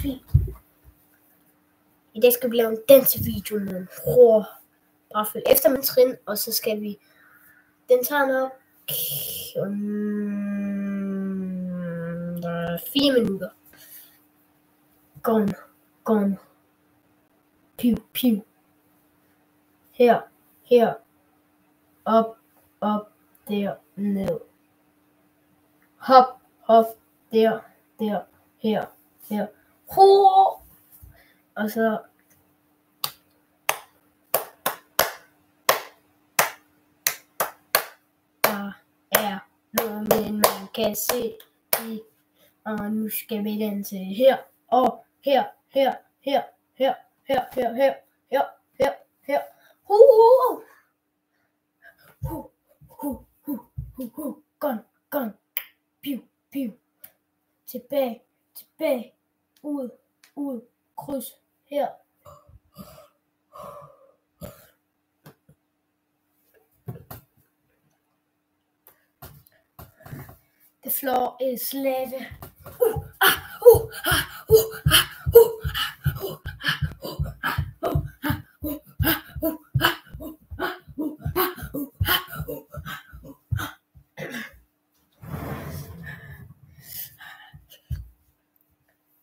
Sofie. I dag skal vi lave en dansevideo med en bror. Bare følg efter min trin, og så skal vi... Den tager nok 4 minutter. Gone. Piv. Her. Op, der, ned. Hop, der, her. Ho! Og så der er noget, men man kan se det. Og nu skal vi danse her og her. Gone. Piv. Tilbage. Ud. Kryds her. The floor is lava.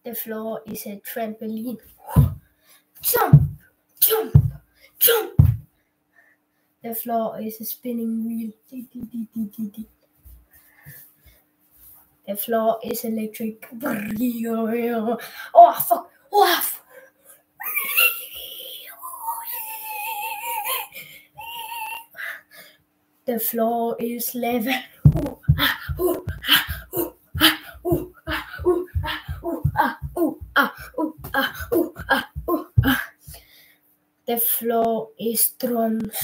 The floor is a trampoline. Jump. The floor is a spinning wheel. The floor is electric. Oh, fuck. The floor is lava. The floor is drums.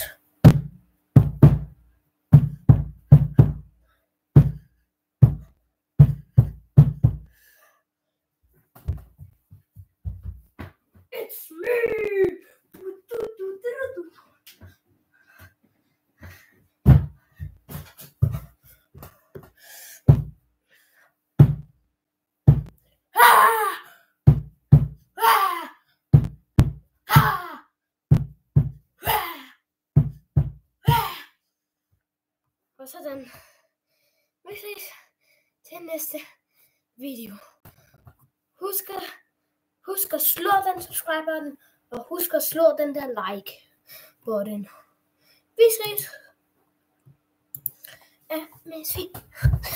It's me. Og sådan. Vi ses til næste video. Husk at slå den subscribe-button, og husk at slå den der like-button. Vi ses. Ja, men